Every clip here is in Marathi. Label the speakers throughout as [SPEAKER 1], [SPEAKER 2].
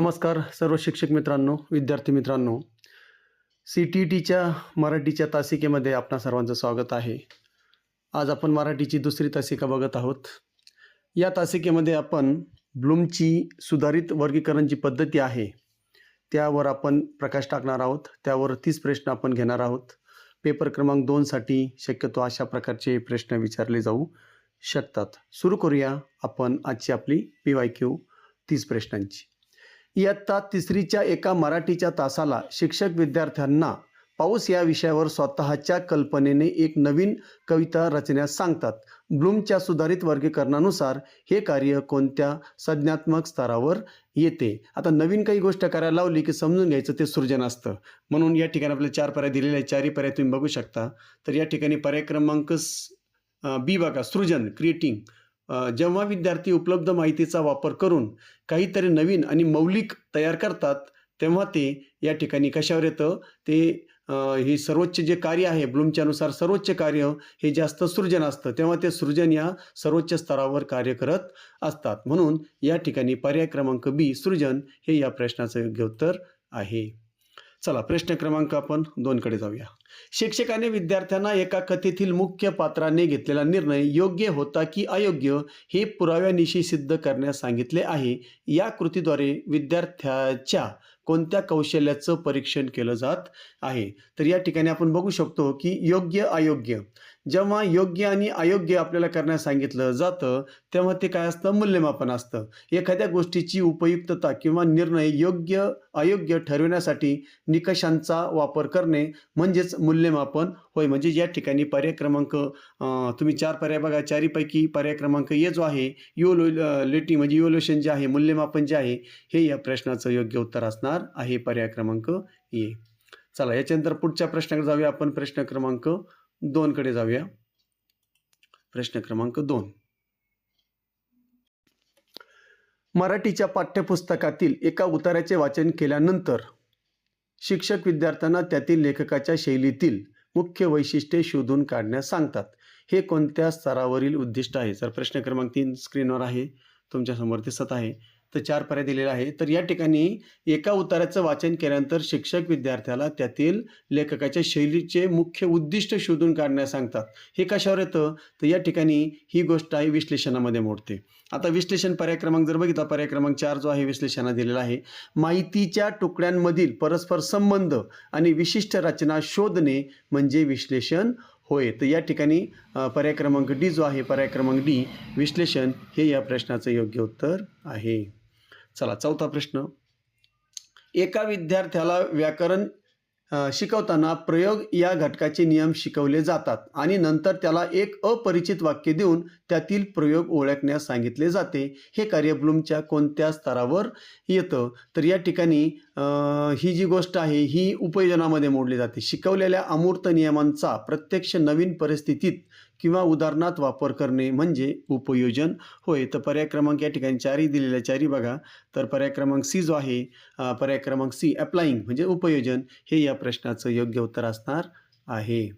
[SPEAKER 1] नमस्कार सर्व शिक्षक मित्रांनो, विद्यार्थी मित्रांनो. CTETच्या मराठीच्या तासिकेमध्ये आपणा सर्वांचं स्वागत आहे. आज आपण मराठीची दुसरी तासिका बघत आहोत. या तासिकेमध्ये आपण ब्लूमची सुधारित वर्गीकरण जी पद्धती आहे त्यावर आपण प्रकाश टाकणार आहोत. त्यावर 30 प्रश्न आपण घेणार आहोत. पेपर क्रमांक 2 साठी शक्यतो अशा प्रकारचे प्रश्न विचारले जाऊ शकतात. सुरू करूया आपण आजची आपली PYQ 30 प्रश्नांची. इयत्ता तिसरीच्या एका मराठीच्या तासाला शिक्षक विद्यार्थ्यांना पाऊस या विषयावर स्वतःच्या कल्पनेने एक नवीन कविता रचण्यास सांगतात. ब्लूमच्या सुधारित वर्गीकरणानुसार हे कार्य कोणत्या संज्ञात्मक स्तरावर येते? आता नवीन काही गोष्ट करायला लावली की समजून घ्यायचं ते सृजन असतं. म्हणून या ठिकाणी आपल्याला 4 पर्याय दिलेले आहेत. 4ही पर्याय तुम्ही बघू शकता. तर या ठिकाणी पर्याय क्रमांक बी बघा, सृजन, क्रिएटिंग. जेव्हा विद्यार्थी उपलब्ध माहितीचा वापर करून काहीतरी नवीन आणि मौलिक तयार करतात तेव्हा ते या ठिकाणी कशावर येतं? ते हे सर्वोच्च जे कार्य आहे ब्लूमच्या अनुसार सर्वोच्च कार्य हे जास्त सृजन असतं. तेव्हा ते सृजन या सर्वोच्च स्तरावर कार्य करत असतात. म्हणून या ठिकाणी पर्याय क्रमांक बी, सृजन, हे या प्रश्नाचं योग्य उत्तर आहे. चला प्रश्न क्रमांक आपण 2 कडे जाऊया. शिक्षकाने विद्यार्थ्यांना एका कथेतील मुख्य पात्राने घेतलेला निर्णय योग्य होता की अयोग्य हे पुराव्यानिशी सिद्ध करण्यास सांगितले आहे. या कृतीद्वारे विद्यार्थ्याच्या कोणत्या कौशल्याचं परीक्षण केलं जात आहे? तर या ठिकाणी आपण बघू शकतो की योग्य अयोग्य. जेव्हा योग्य आणि अयोग्य आपल्याला करण्यास सांगितलं जातं तेव्हा ते काय असतं? मूल्यमापन असतं. एखाद्या गोष्टीची उपयुक्तता किंवा निर्णय योग्य अयोग्य ठरविण्यासाठी निकषांचा वापर करणे म्हणजेच मूल्यमापन होय. म्हणजे या ठिकाणी पर्याय क्रमांक तुम्ही 4 पर्याय बघा, 4 पैकी पर्याय क्रमांक ए जो आहे इव्हॅल्युएटी म्हणजे इव्हॅल्युएशन जे आहे, मूल्यमापन जे आहे, हे या प्रश्नाचं योग्य उत्तर असणार आहे. पर्याय क्रमांक ए. चला याच्यानंतर पुढच्या प्रश्नाकडे जाऊया आपण. प्रश्न क्रमांक 2 कडे जाऊया. प्रश्न क्रमांक 2. मराठीच्या पाठ्यपुस्तकातील एका उतार्याचे वाचन केल्यानंतर शिक्षक विद्यार्थ्यांना त्यातील लेखकाच्या शैलीतील मुख्य वैशिष्ट्ये शोधून काढण्यास सांगतात. हे कोणत्या स्तरावरील उद्दिष्ट आहे? तर प्रश्न क्रमांक 3 स्क्रीनवर आहे, तुमच्यासमोर दिसत आहे. तर 4 पर्याय दिलेले आहे. तर या ठिकाणी एका उतार्याचं वाचन केल्यानंतर शिक्षक विद्यार्थ्याला त्यातील लेखकाच्या शैलीचे मुख्य उद्दिष्ट शोधून काढण्यास सांगतात. हे कशावर येतं? तर या ठिकाणी ही गोष्ट आहे विश्लेषणामध्ये मोडते. आता विश्लेषण पर्याय क्रमांक जर बघितला, पर्याय क्रमांक 4 जो आहे विश्लेषणात दिलेला आहे. माहितीच्या तुकड्यांमधील परस्पर संबंध आणि विशिष्ट रचना शोधणे म्हणजे विश्लेषण होय. तर या ठिकाणी पर्याय क्रमांक डी जो आहे, पर्याय क्रमांक डी, विश्लेषण, हे या प्रश्नाचं योग्य उत्तर आहे. चला 4था प्रश्न. एका विद्यार्थ्याला व्याकरण शिकवताना प्रयोग या घटकाचे नियम शिकवले जातात आणि नंतर त्याला एक अपरिचित वाक्य देऊन त्यातील प्रयोग ओळखण्यास सांगितले जाते. हे कार्य ब्लूमच्या कोणत्या स्तरावर येतं? तर या ठिकाणी ही जी गोष्ट आहे ही उपयोजनामध्ये मोडली जाते. शिकवलेल्या अमूर्त नियमांचा प्रत्यक्ष नवीन परिस्थितीत किंवा उदाहरणात वापर करणे म्हणजे उपयोजन होय. तर पर्याय क्रमांक या ठिकाणी 4ही दिलेल्या 4ही बघा. तर पर्याय क्रमांक सी जो आहे, पर्याय क्रमांक सी, अप्लाइंग म्हणजे उपयोजन, हे या प्रश्नाचं योग्य उत्तर असणार आहे.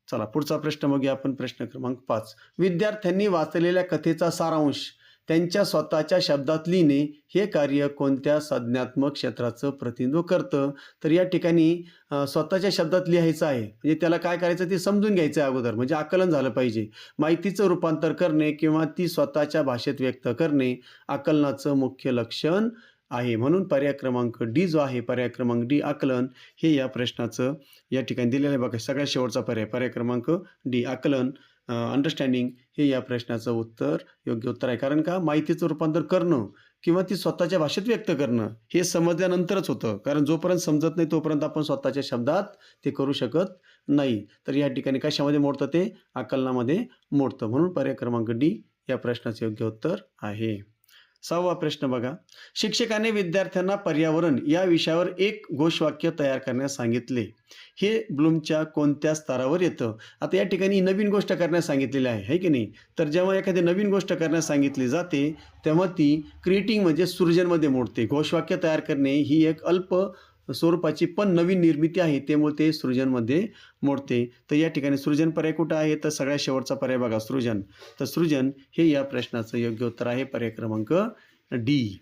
[SPEAKER 1] चला पुढचा प्रश्न बघूया आपण. प्रश्न क्रमांक 5. विद्यार्थ्यांनी वाचलेल्या कथेचा सारांश त्यांच्या स्वतःच्या शब्दात लिहिणे हे कार्य कोणत्या संज्ञात्मक क्षेत्राचं प्रतिनिधित्व करतं? तर या ठिकाणी स्वतःच्या शब्दात लिहायचं आहे. म्हणजे त्याला काय करायचं ते समजून घ्यायचं आहे अगोदर, म्हणजे आकलन झालं पाहिजे. माहितीचं रूपांतर करणे किंवा ती स्वतःच्या भाषेत व्यक्त करणे आकलनाचं मुख्य लक्षण आहे. म्हणून पर्याय क्रमांक डी जो आहे, पर्याय क्रमांक डी, आकलन, हे या प्रश्नाचं या ठिकाणी दिलेलं आहे बघा. सगळ्यात शेवटचा पर्याय, पर्याय क्रमांक डी, आकलन, अंडरस्टँडिंग, हे या प्रश्नाचं उत्तर योग्य उत्तर आहे. कारण का? माहितीचं रूपांतर करणं किंवा ती स्वतःच्या भाषेत व्यक्त करणं हे समजल्यानंतरच होतं. कारण जोपर्यंत समजत नाही तोपर्यंत आपण स्वतःच्या शब्दात ते करू शकत नाही. तर या ठिकाणी कशामध्ये मोडतं? ते आकलनामध्ये मोडतं. म्हणून पर्याय क्रमांक डी या प्रश्नाचं योग्य उत्तर आहे. 6वा प्रश्न बघा. शिक्षकाने विद्यार्थ्यांना पर्यावरण या विषयावर एक घोषवाक्य तयार करण्यास सांगितले. हे ब्लूमच्या कोणत्या स्तरावर येतं? आता या ठिकाणी नवीन गोष्ट करण्यास सांगितलेली आहे की नाही? तर जेव्हा एखादी नवीन गोष्ट करण्यास सांगितली जाते तेव्हा ती क्रिएटिंग म्हणजे सृजनमध्ये मोडते. घोषवाक्य तयार करणे ही एक अल्प स्वरूपाची पण नवीन निर्मिती आहे, त्यामुळे ते सृजनमध्ये मोडते. तर या ठिकाणी सृजन पर्याय कुठं आहे? तर सगळ्यात शेवटचा पर्याय बघा, सृजन. तर सृजन हे या प्रश्नाचं योग्य उत्तर आहे. पर्याय क्रमांक डी.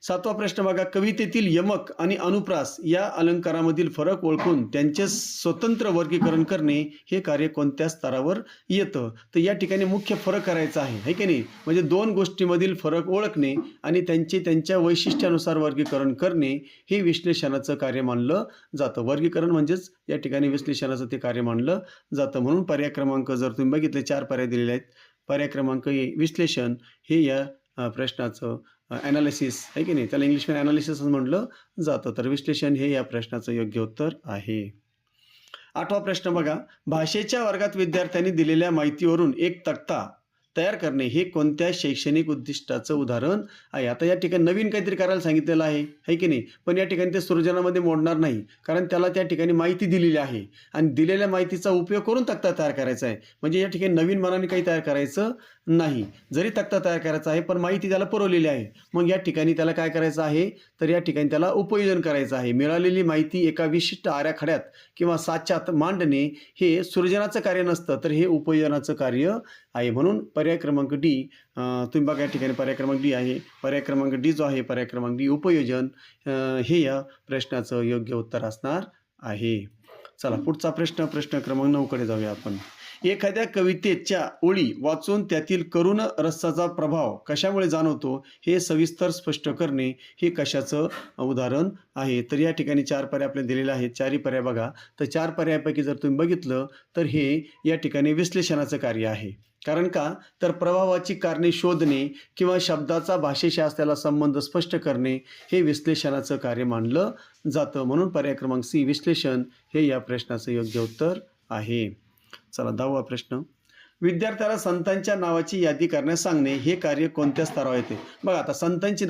[SPEAKER 1] 7वा प्रश्न बघा, कवितेतील यमक आणि अनुप्रास या अलंकारामधील फरक ओळखून त्यांचे स्वतंत्र वर्गीकरण करणे हे कार्य कोणत्या स्तरावर येतं? तर या ठिकाणी मुख्य फरक करायचा आहे की नाही? म्हणजे दोन गोष्टीमधील फरक ओळखणे आणि त्यांच्या वैशिष्ट्यानुसार वर्गीकरण करणे हे विश्लेषणाचं कार्य मानलं जातं. वर्गीकरण म्हणजेच या ठिकाणी विश्लेषणाचं ते कार्य मानलं जातं. म्हणून पर्याय क्रमांक जर तुम्ही बघितले 4 पर्याय दिलेले आहेत. पर्याय क्रमांक ए विश्लेषण हे या प्रश्नाचं ॲनालिसिस आहे की नाही, त्याला इंग्लिशमध्ये ॲनालिसिस म्हटलं जातं. तर विश्लेषण हे या प्रश्नाचं योग्य उत्तर आहे. 8वा प्रश्न बघा, भाषेच्या वर्गात विद्यार्थ्यांनी दिलेल्या माहितीवरून एक तक्ता तयार करणे हे कोणत्या शैक्षणिक उद्दिष्टाचं उदाहरण आहे? आता या ठिकाणी नवीन काहीतरी करायला सांगितलेलं आहे की नाही, पण या ठिकाणी ते सृजनामध्ये मोडणार नाही, कारण त्याला त्या ठिकाणी माहिती दिलेली आहे आणि दिलेल्या माहितीचा उपयोग करून तक्ता तयार करायचा आहे. म्हणजे या ठिकाणी नवीन मनाने काही तयार करायचं नाही. जरी तक्ता तयार करायचा आहे पण माहिती त्याला पुरवलेली आहे, मग या ठिकाणी त्याला काय करायचं आहे, तर या ठिकाणी त्याला उपयोजन करायचं आहे. मिळालेली माहिती एका विशिष्ट आराखड्यात किंवा साच्यात मांडणे हे सृजनाचं कार्य नसतं, तर हे उपयोजनाचं कार्य आहे. म्हणून पर्याय क्रमांक डी, तुम्ही बघा या ठिकाणी पर्याय क्रमांक डी आहे. पर्याय क्रमांक डी जो आहे, पर्याय क्रमांक डी उपयोजन हे या प्रश्नाचं योग्य उत्तर असणार आहे. चला पुढचा प्रश्न, प्रश्न क्रमांक 9 कडे जाऊया आपण. एखाद्या कवितेच्या ओळी वाचून त्यातील करुण रसाचा प्रभाव कशामुळे जाणवतो हे सविस्तर स्पष्ट करणे हे कशाचं उदाहरण आहे? तर या ठिकाणी 4 पर्याय आपल्याला दिलेले आहेत. 4ही पर्याय बघा. तर 4 पर्यायापैकी जर तुम्ही बघितलं तर हे या ठिकाणी विश्लेषणाचं कार्य आहे. कारण का, तर प्रभावाची कारणे शोधणे किंवा शब्दाचा भाषेशी असलेला संबंध स्पष्ट करणे हे विश्लेषणाचं कार्य मानलं जातं. म्हणून पर्याय क्रमांक सी विश्लेषण हे या प्रश्नाचं योग्य उत्तर आहे. चला 10वा प्रश्न, विद्यार्थ्याला संतांच्या नावाची यादी करण्यास सांगणे हे कार्य कोणत्या स्तरावर येते? बघा आता संतांची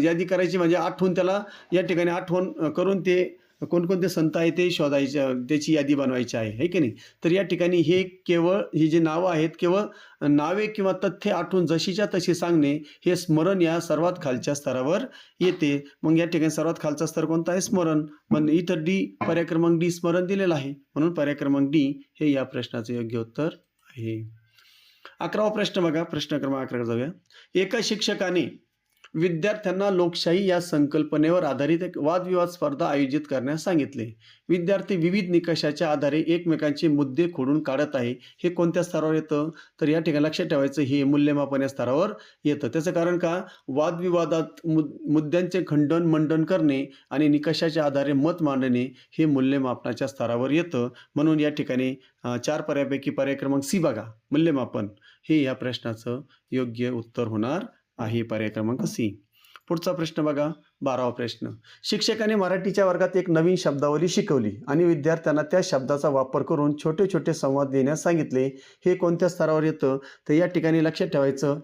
[SPEAKER 1] यादी करायची म्हणजे आठवून त्याला या ठिकाणी आठवण करून ते कोणकोणते संत आहे ते शोधायचे, त्याची यादी बनवायची आहे की नाही? तर या ठिकाणी हे केवळ ही जी नावं आहेत केवळ नावे किंवा तथ्य आठवून जशीच्या तशी सांगणे हे स्मरण या सर्वात खालच्या स्तरावर येते. मग या ठिकाणी सर्वात खालचा स्तर कोणता आहे? स्मरण. पण इथं डी, पर्याय क्रमांक डी स्मरण दिलेला आहे, म्हणून पर्याय क्रमांक डी हे या प्रश्नाचं योग्य उत्तर आहे. 11वा प्रश्न बघा, प्रश्न क्रमांक 11 जाऊया. एका शिक्षकाने विद्यार्थ्यांना लोकशाही या संकल्पनेवर आधारित एक वादविवाद स्पर्धा आयोजित करण्यास सांगितले. विद्यार्थी विविध निकषाच्या आधारे एकमेकांचे मुद्दे खोडून काढत आहे. हे कोणत्या स्तरावर येतं? तर या ठिकाणी लक्षात ठेवायचं हे मूल्यमापन या स्तरावर येतं. त्याचं कारण का, वादविवादात मुद्द्यांचे खंडन मंडन करणे आणि निकषाच्या आधारे मत मांडणे हे मूल्यमापनाच्या स्तरावर येतं. म्हणून या ठिकाणी 4 पर्यायापैकी पर्याय क्रमांक सी बघा, मूल्यमापन हे या प्रश्नाचं योग्य उत्तर होणार आहे. पर्याय क्रमांक सी. पुढचा प्रश्न बघा, 12वा प्रश्न. शिक्षकाने मराठीच्या वर्गात एक नवीन शब्दावली शिकवली आणि विद्यार्थ्यांना त्या शब्दाचा वापर करून छोटे छोटे संवाद देण्यास सांगितले. हे कोणत्या स्तरावर येतं? तर या ठिकाणी लक्षात ठेवायचं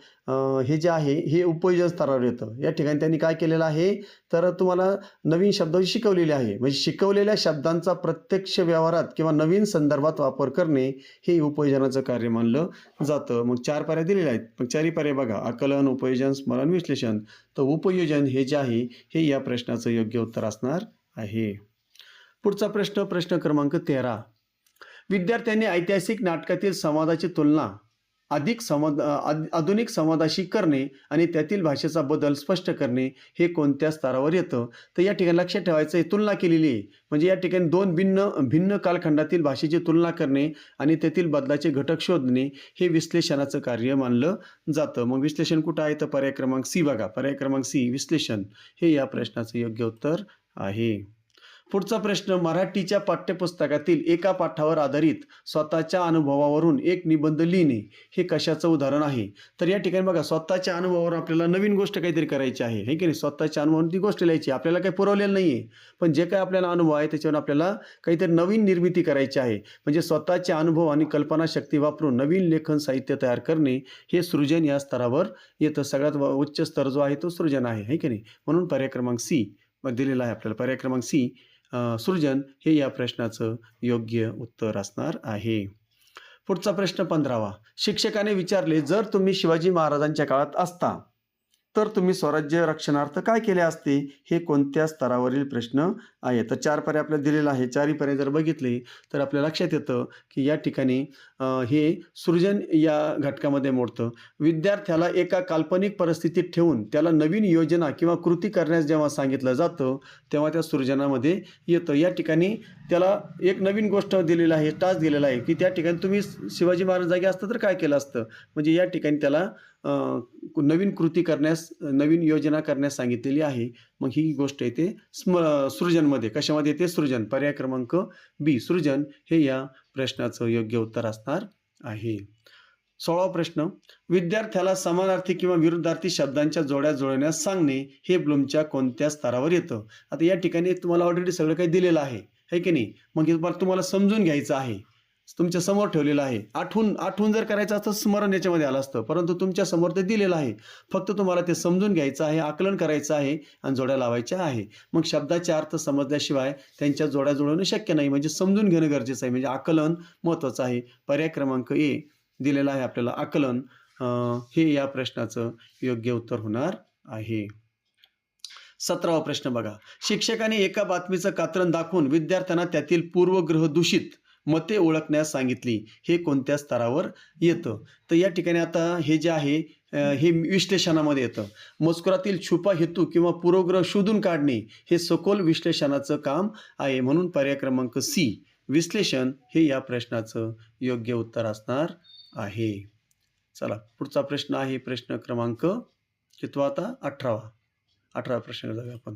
[SPEAKER 1] हे जे आहे हे उपयोजन स्तरावर येतं. या ठिकाणी त्यांनी काय केलेलं आहे, तर तुम्हाला नवीन शब्दावली शिकवलेली आहे, म्हणजे शिकवलेल्या शब्दांचा प्रत्यक्ष व्यवहारात किंवा नवीन संदर्भात वापर करणे हे उपयोजनाचं कार्य मानलं जातं. मग 4 पर्याय दिलेले आहेत. मग 4ही पर्याय बघा, आकलन, उपयोजन, स्मरण, विश्लेषण. तर उपयोजन हे जे आहे हे या प्रश्नाचं योग्य उत्तर असणार आहे. पुढचा प्रश्न, प्रश्न क्रमांक 13. विद्यार्थ्यांनी ऐतिहासिक नाटकातील संवादाची तुलना आधुनिक संवादाशी करणे आणि त्यातील भाषेचा बदल स्पष्ट करणे हे कोणत्या स्तरावर येतं? तर या ठिकाणी लक्षात ठेवायचं तुलना केलेली आहे, म्हणजे या ठिकाणी 2 भिन्न कालखंडातील भाषेची तुलना करणे आणि त्यातील बदलाचे घटक शोधणे हे विश्लेषणाचं कार्य मानलं जातं. मग विश्लेषण कुठं आहे? तर पर्याय क्रमांक सी बघा, पर्याय क्रमांक सी विश्लेषण हे या प्रश्नाचं योग्य उत्तर आहे. पुढचा प्रश्न, मराठीच्या पाठ्यपुस्तकातील एका पाठावर आधारित स्वतःच्या अनुभवावरून एक निबंध लिहिणे हे कशाचं उदाहरण आहे? तर या ठिकाणी बघा, स्वतःच्या अनुभवावर आपल्याला नवीन गोष्ट काहीतरी करायची आहे की नाही? स्वतःच्या अनुभवावरून ती गोष्ट लिहायची. आपल्याला काही पुरवलेलं नाही आहे, पण जे काही आपल्याला अनुभव आहे त्याच्यावर आपल्याला काहीतरी नवीन निर्मिती करायची आहे. म्हणजे स्वतःचे अनुभव आणि कल्पनाशक्ती वापरून नवीन लेखन साहित्य तयार करणे हे सृजन या स्तरावर येतं. सगळ्यात उच्च स्तर जो आहे तो सृजन आहे की नाही? म्हणून पर्याय क्रमांक सी दिलेला आहे आपल्याला. पर्याय क्रमांक सी सृजन हे या प्रश्नाचं योग्य उत्तर असणार आहे. पुढचा प्रश्न 15वा. शिक्षकाने विचारले, जर तुम्ही शिवाजी महाराजांच्या काळात असता तर तुम्ही स्वराज्य रक्षणार्थ काय केले असते, हे कोणत्या स्तरावरील प्रश्न आहे. तर 4 पर्याय आपल्याला दिलेला आहे. 4ही पर्याय जर बघितले तर आपल्या लक्षात येतं की या ठिकाणी हे सृजन या घटकामध्ये मोडतं. विद्यार्थ्याला एका काल्पनिक परिस्थितीत ठेवून त्याला नवीन योजना किंवा कृती करण्यास जेव्हा सांगितलं जातं तेव्हा त्या सृजनामध्ये येतं. या ठिकाणी त्याला एक नवीन गोष्ट दिलेली आहे, टास्क दिलेला आहे की त्या ठिकाणी तुम्ही शिवाजी महाराज जागे असतं तर काय केलं असतं. म्हणजे या ठिकाणी त्याला नवीन कृती करण्यास, नवीन योजना करण्यास सांगितलेली आहे. मग ही गोष्ट येते सृजनमध्ये. कशामध्ये येते? सृजन. पर्याय क्रमांक बी, सृजन हे या प्रश्नाचं योग्य उत्तर असणार आहे. 16वा प्रश्न, विद्यार्थ्याला समानार्थी किंवा विरुद्धार्थी शब्दांच्या जोड्या जुळवण्यास सांगणे हे ब्लूमच्या कोणत्या स्तरावर येतं. आता या ठिकाणी तुम्हाला ऑलरेडी सगळं काही दिलेलं आहे की नाही. मग हे तुम्हाला समजून घ्यायचं आहे, तुमच्या समोर ठेवलेलं आहे. आठवून जर करायचं असतं स्मरण याच्यामध्ये आलं असतं, परंतु तुमच्या समोर ते दिलेलं आहे. फक्त तुम्हाला ते समजून घ्यायचं आहे, आकलन करायचं आहे आणि जोड्या लावायच्या आहे. मग शब्दाचे अर्थ समजल्याशिवाय त्यांच्या जोड्या जुळवणं शक्य नाही. म्हणजे समजून घेणं गरजेचं आहे. म्हणजे आकलन महत्त्वाचं आहे. पर्याय क्रमांक ए दिलेला आहे आपल्याला, आकलन हे या प्रश्नाचं योग्य उत्तर होणार आहे. 17वा प्रश्न बघा, शिक्षकाने एका बातमीचं कात्रण दाखवून विद्यार्थ्यांना त्यातील पूर्वग्रह दूषित मते ओळखण्यास सांगितली. हे कोणत्या स्तरावर येतं. तर या ठिकाणी आता हे जे आहे हे विश्लेषणामध्ये येतं. मजकुरातील छुपा हेतू किंवा पूर्वग्रह शोधून काढणे हे सखोल विश्लेषणाचं काम आहे. म्हणून पर्याय क्रमांक सी, विश्लेषण हे या प्रश्नाचं योग्य उत्तर असणार आहे. चला पुढचा प्रश्न आहे प्रश्न क्रमांक कितवा आता? 18वा प्रश्न जाऊया आपण.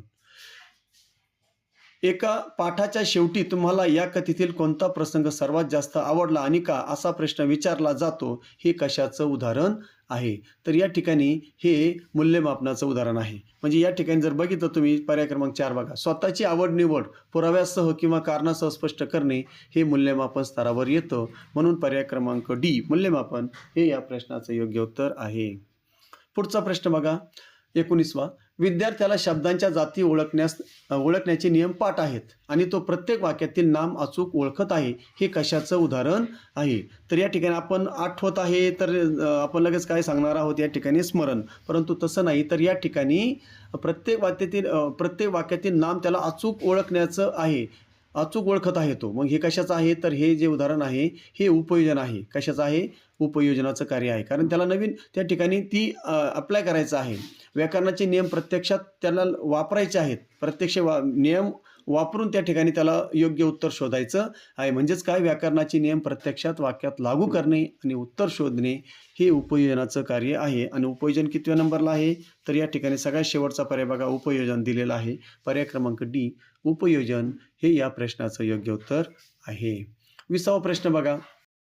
[SPEAKER 1] एका पाठाच्या शेवटी तुम्हाला या कथेतील कोणता प्रसंग सर्वात जास्त आवडला आणि का, असा प्रश्न विचारला जातो. हे कशाचं उदाहरण आहे. तर या ठिकाणी हे मूल्यमापनाचं उदाहरण आहे. म्हणजे या ठिकाणी जर बघितलं तुम्ही पर्याय क्रमांक 4 बघा, स्वतःची आवड निवड पुराव्यासह किंवा कारणासह स्पष्ट करणे हे मूल्यमापन स्तरावर येतं. म्हणून पर्याय क्रमांक डी, मूल्यमापन हे या प्रश्नाचं योग्य उत्तर आहे. पुढचा प्रश्न बघा 19वा, विद्यार्थ्याला शब्दांच्या जाती ओळखण्याचे नियम पाठ आहेत आणि तो प्रत्येक वाक्यातील नाम अचूक ओळखत आहे. हे कशाचं उदाहरण आहे. तर या ठिकाणी आपण आठवत आहे तर आपण लगेच काय सांगणार आहोत या ठिकाणी स्मरण, परंतु तसं नाही. तर या ठिकाणी प्रत्येक वाक्यातील नाम त्याला अचूक ओळखण्याचं आहे, अचूक ओळखत आहे तो. मग हे कशाचं आहे. तर हे जे उदाहरण आहे हे उपयोजन आहे. कशाचं आहे? उपयोजनाचं कार्य आहे. कारण त्याला नवीन त्या ठिकाणी ती अप्लाय करायचं आहे. व्याकरणाचे नियम प्रत्यक्षात त्याला वापरायचे आहेत. प्रत्यक्ष नियम वापरून त्या ठिकाणी त्याला योग्य उत्तर शोधायचं आहे. म्हणजेच काय, व्याकरणाचे नियम प्रत्यक्षात वाक्यात लागू करणे आणि उत्तर शोधणे हे उपयोजनाचं कार्य आहे. आणि उपयोजन कितव्या नंबरला आहे. तर या ठिकाणी सगळ्यात शेवटचा पर्याय बघा, उपयोजन दिलेला आहे. पर्याय क्रमांक डी, उपयोजन हे या प्रश्नाचं योग्य उत्तर आहे. 20वा प्रश्न बघा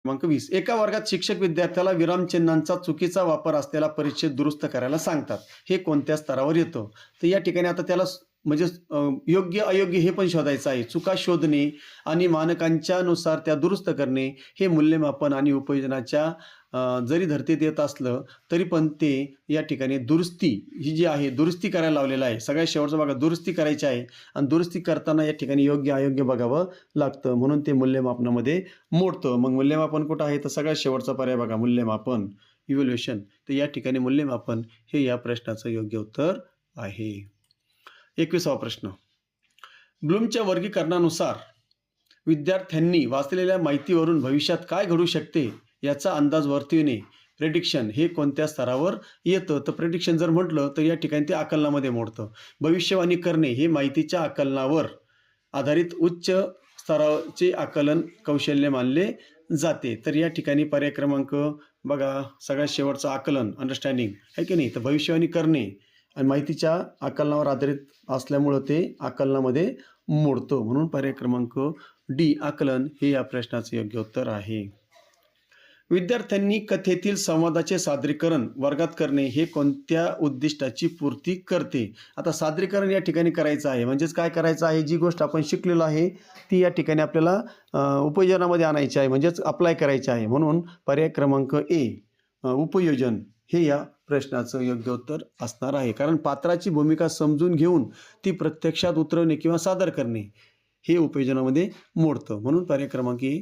[SPEAKER 1] क्रमांक 20, एका वर्गात शिक्षक विद्यार्थ्याला विरामचिन्हांचा चुकीचा वापर असलेला परिच्छेद दुरुस्त करायला सांगतात. हे कोणत्या स्तरावर येतं. तर या ठिकाणी आता त्याला म्हणजे योग्य अयोग्य हे पण शोधायचं आहे. चुका शोधणे आणि मानकांच्या नुसार त्या दुरुस्त करणे हे मूल्यमापन आणि उपयोजनाच्या जरी धर्तीत येत असलं तरी पण ते या ठिकाणी दुरुस्ती ही जी आहे दुरुस्ती करायला लावलेलं आहे. सगळ्यात शेवटचं बघा, दुरुस्ती करायची आहे आणि दुरुस्ती करताना या ठिकाणी योग्य अयोग्य बघावं लागतं. म्हणून ते मूल्यमापनामध्ये मोडतं. मग मूल्यमापन कुठं आहे. तर सगळ्यात शेवटचा पर्याय बघा, मूल्यमापन, इव्हॅल्युएशन. तर या ठिकाणी मूल्यमापन हे या प्रश्नाचं योग्य उत्तर आहे. 21वा प्रश्न, ब्लूमच्या वर्गीकरणानुसार विद्यार्थ्यांनी वाचलेल्या माहितीवरून भविष्यात काय घडू शकते याचा अंदाज वर्तविणे, प्रेडिक्शन हे कोणत्या स्तरावर येतं. तर प्रेडिक्शन जर म्हटलं तर या ठिकाणी ते आकलनामध्ये मोडतं. भविष्यवाणी करणे हे माहितीच्या आकलनावर आधारित उच्च स्तराचे आकलन कौशल्य मानले जाते. तर या ठिकाणी पर्याय क्रमांक बघा, सगळ्यात शेवटचं आकलन, अंडरस्टँडिंग आहे की नाही. तर भविष्यवाणी करणे आणि माहितीच्या आकलनावर आधारित असल्यामुळं ते आकलनामध्ये मोडतो. म्हणून पर्याय क्रमांक डी, आकलन हे या प्रश्नाचं योग्य उत्तर आहे. विद्यार्थ्यांनी कथेतील संवादाचे सादरीकरण वर्गात करणे हे कोणत्या उद्दिष्टाची पूर्ती करते. आता सादरीकरण या ठिकाणी करायचं आहे. म्हणजेच काय करायचं आहे, जी गोष्ट आपण शिकलेलो आहे ती या ठिकाणी आपल्याला उपयोजनामध्ये आणायची आहे, म्हणजेच अप्लाय करायची आहे. म्हणून पर्याय क्रमांक ए, उपयोजन हे या प्रश्नाचं योग्य उत्तर असणार आहे. कारण पात्राची भूमिका समजून घेऊन ती प्रत्यक्षात उतरवणे किंवा सादर करणे हे उपयोजनामध्ये मोडतं. म्हणून पर्याय क्रमांक ए,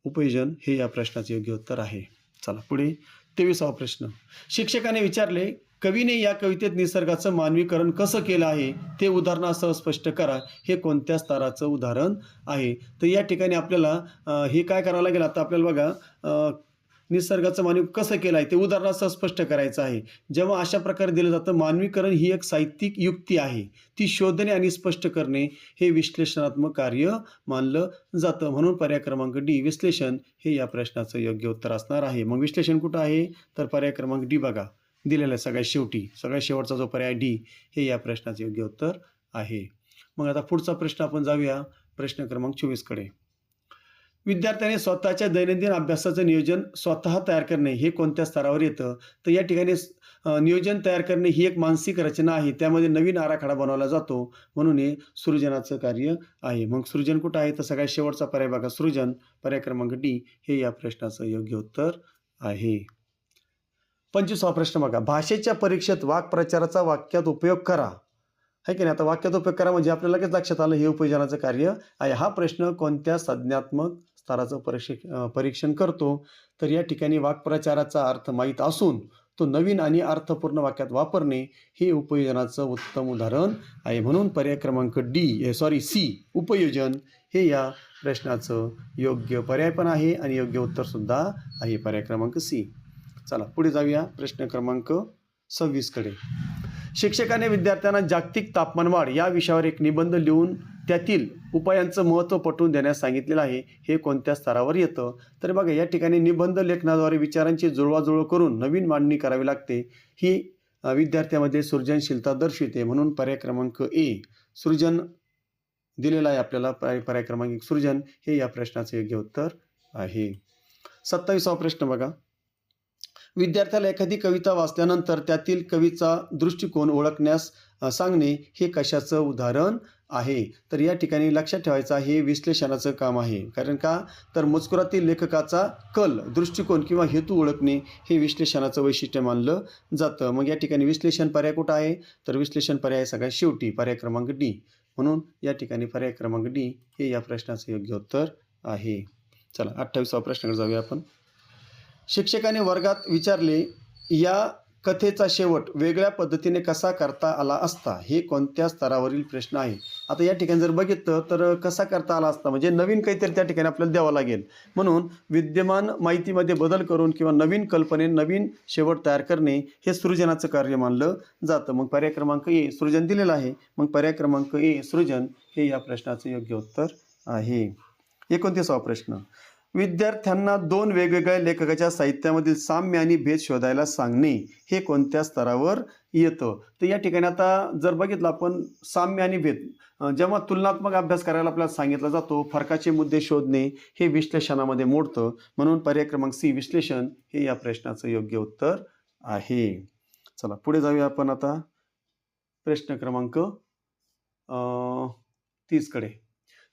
[SPEAKER 1] उपयोजन हे या प्रश्नाचे योग्य उत्तर आहे. चला पुढे 23वा प्रश्न, शिक्षकाने विचारले कवीने या कवितेत निसर्गाचं मानवीकरण कसं केलं आहे ते उदाहरणासह स्पष्ट करा. हे कोणत्या स्तराचं उदाहरण आहे? तर या ठिकाणी आपल्याला हे काय करावं लागेल, आता आपल्याला बघा निसर्गाचं मानवी कसं केलं आहे ते उदाहरणासह स्पष्ट करायचं आहे. जेव्हा अशा प्रकारे दिलं जातं, मानवीकरण ही एक साहित्यिक युक्ती आहे. ती शोधणे आणि स्पष्ट करणे हे विश्लेषणात्मक कार्य मानलं जातं. म्हणून पर्याय क्रमांक डी विश्लेषण हे या प्रश्नाचं योग्य उत्तर असणार आहे. मग विश्लेषण कुठं आहे? तर पर्याय क्रमांक डी बघा दिलेला आहे सगळ्यात शेवटी. सगळ्यात शेवटचा जो पर्याय डी हे या प्रश्नाचं योग्य उत्तर आहे. मग आता पुढचा प्रश्न आपण जाऊया प्रश्न क्रमांक 24 कडे. विद्यार्थ्याने स्वतःच्या दैनंदिन अभ्यासाचं नियोजन स्वतः तयार करणे हे कोणत्या स्तरावर येतं? तर या ठिकाणी नियोजन तयार करणे ही एक मानसिक रचना आहे. त्यामध्ये नवीन आराखडा बनवला जातो, म्हणून हे सृजनाचं कार्य आहे. मग सृजन कुठं आहे? तर सगळ्यात शेवटचा पर्याय बघा सृजन, पर्याय क्रमांक डी हे या प्रश्नाचं योग्य उत्तर आहे. 25वा प्रश्न बघा. भाषेच्या परीक्षेत वाक्प्रचाराचा वाक्यात उपयोग करा. है की नाही? आता वाक्यात उपयोग करा म्हणजे आपल्याला लगेच लक्षात आलं हे उपयोजनाचं कार्य आहे. हा प्रश्न कोणत्या संज्ञात्मक स्तराचं परीक्षण करतो? तर या ठिकाणी वाक्प्रचाराचा अर्थ माहीत असून तो नवीन आणि अर्थपूर्ण वाक्यात वापरणे हे उपयोजनाचं उत्तम उदाहरण आहे. म्हणून पर्याय क्रमांक सी उपयोजन हे या प्रश्नाचं योग्य पर्याय पण आहे आणि योग्य उत्तर सुद्धा आहे, पर्याय क्रमांक सी. चला पुढे जाऊया प्रश्न क्रमांक 26 कडे. शिक्षकाने विद्यार्थ्यांना जागतिक तापमानवाढ या विषयावर एक निबंध लिहून त्यातील उपायांचं महत्त्व पटवून देण्यास सांगितलेलं आहे. हे कोणत्या स्तरावर येतं? तर बघा या ठिकाणी निबंध लेखनाद्वारे विचारांची जुळवाजुळव करून नवीन मांडणी करावी लागते. ही विद्यार्थ्यामध्ये सृजनशीलता दर्शविते. म्हणून पर्याय क्रमांक ए सृजन दिलेला आहे आपल्याला. पर्याय क्रमांक 1 सृजन हे या प्रश्नाचं योग्य उत्तर आहे. 27वा प्रश्न बघा. विद्यार्थ्याला एखादी कविता वाचल्यानंतर त्यातील कवीचा दृष्टिकोन ओळखण्यास सांगणे हे कशाचं उदाहरण आहे? तर या ठिकाणी लक्षात ठेवायचं हे विश्लेषणाचं काम आहे. कारण का? तर मजकुरातील लेखकाचा कल, दृष्टिकोन किंवा हेतू ओळखणे हे विश्लेषणाचं वैशिष्ट्य मानलं जातं. मग या ठिकाणी विश्लेषण पर्याय कुठं आहे? तर विश्लेषण पर्याय सगळ्यात शेवटी, पर्याय क्रमांक डी. म्हणून या ठिकाणी पर्याय क्रमांक डी हे या प्रश्नाचं योग्य उत्तर आहे. चला 28वा प्रश्नाकडे जाऊया आपण. शिक्षकाने वर्गात विचारले, या कथेचा शेवट वेगळ्या पद्धतीने कसा करता आला असता? हे कोणत्या स्तरावरील प्रश्न आहे? आता या ठिकाणी जर बघितलं तर कसा करता आला असता म्हणजे नवीन काहीतरी त्या ठिकाणी आपल्याला द्यावं लागेल. म्हणून विद्यमान माहितीमध्ये बदल करून किंवा नवीन कल्पनेने नवीन शेवट तयार करणे हे सृजनाचं कार्य मानलं जातं. मग पर्याय क्रमांक ए सृजन दिलेलं आहे. मग पर्याय क्रमांक ए सृजन हे या प्रश्नाचं योग्य उत्तर आहे. 29वा प्रश्न. विद्यार्थ्यांना 2 वेगवेगळ्या लेखकाच्या साहित्यामधील साम्य आणि भेद शोधायला सांगणे हे कोणत्या स्तरावर येतं? तर या ठिकाणी आता जर बघितलं आपण साम्य आणि भेद जेव्हा तुलनात्मक अभ्यास करायला आपल्याला सांगितला जातो, फरकाचे मुद्दे शोधणे हे विश्लेषणामध्ये मोडतं. म्हणून पर्याय क्रमांक सी विश्लेषण हे या प्रश्नाचं योग्य उत्तर आहे. चला पुढे जाऊया आपण आता प्रश्न क्रमांक 30 कडे.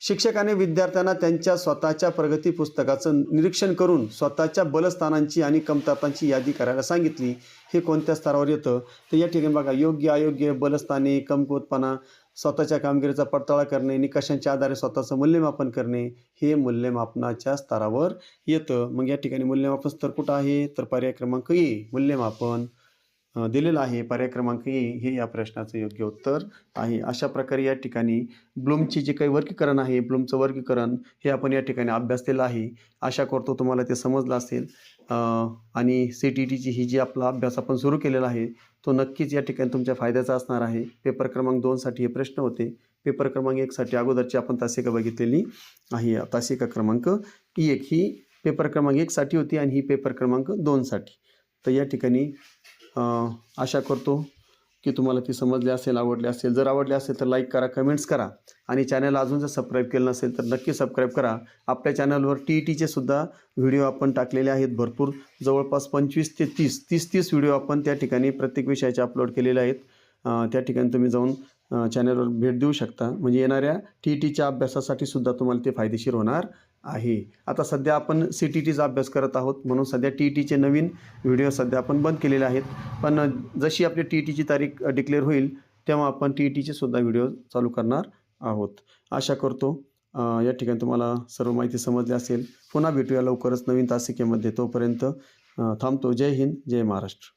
[SPEAKER 1] शिक्षकाने विद्यार्थ्यांना त्यांच्या स्वतःच्या प्रगती पुस्तकाचं निरीक्षण करून स्वतःच्या बलस्थानांची आणि कमतरतांची यादी करायला सांगितली. हे कोणत्या स्तरावर येतं? तर या ठिकाणी बघा योग्य अयोग्य बलस्थाने, कमकुवतपणा, स्वतःच्या कामगिरीचा पडताळा करणे, निकषांच्या आधारे स्वतःचं मूल्यमापन करणे हे मूल्यमापनाच्या स्तरावर येतं. मग या ठिकाणी मूल्यमापन स्तर कुठं आहे? तर पर्याय क्रमांक ए मूल्यमापन दिलेलं आहे. पर्याय क्रमांक ए हे या प्रश्नाचं योग्य उत्तर आहे. अशा प्रकारे या ठिकाणी ब्लूमची जे काही वर्गीकरण आहे, ब्लूमचं वर्गीकरण हे आपण या ठिकाणी अभ्यासलेलं आहे. आशा करतो तुम्हाला ते समजलं असेल. आणि CTETची ही जी आपला अभ्यास आपण सुरू केलेला आहे तो नक्कीच या ठिकाणी तुमच्या फायद्याचा असणार आहे. पेपर क्रमांक 2साठी हे प्रश्न होते. पेपर क्रमांक 1साठी अगोदरची आपण तासिका बघितलेली आहे. तासिका क्रमांक 1 ही पेपर क्रमांक 1साठी होती आणि ही पेपर क्रमांक 2साठी. तर या ठिकाणी आशा करतो की तुम्हाला ती समजली असेल, आवडली असेल. जर आवडली असेल तर लाईक करा, कमेंट्स करा आणि चॅनलला अजून जर सबस्क्राईब केलं नसेल तर नक्की सबस्क्राईब करा. आपल्या चॅनलवर TETचे सुद्धा व्हिडिओ आपण टाकलेले आहेत भरपूर, जवळपास 25 ते 30 व्हिडिओ आपण त्या ठिकाणी प्रत्येक विषयाचे अपलोड केलेले आहेत. त्या ठिकाणी तुम्ही जाऊन चॅनलवर भेट देऊ शकता. म्हणजे येणाऱ्या TETच्या अभ्यासासाठी सुद्धा तुम्हाला ते फायदेशीर होणार आहे. आता सध्या आपण CTETचा अभ्यास करत आहोत म्हणून सध्या TETचे नवीन व्हिडिओ सध्या आपण बंद केलेले आहेत. पण जशी आपली TETची तारीख डिक्लेअर होईल तेव्हा आपण TETचे सुद्धा व्हिडिओ चालू करणार आहोत. आशा करतो या ठिकाणी तुम्हाला सर्व माहिती समजली असेल. पुन्हा भेटूया लवकरच नवीन तासिकेमध्ये. तोपर्यंत थांबतो. जय हिंद, जय महाराष्ट्र.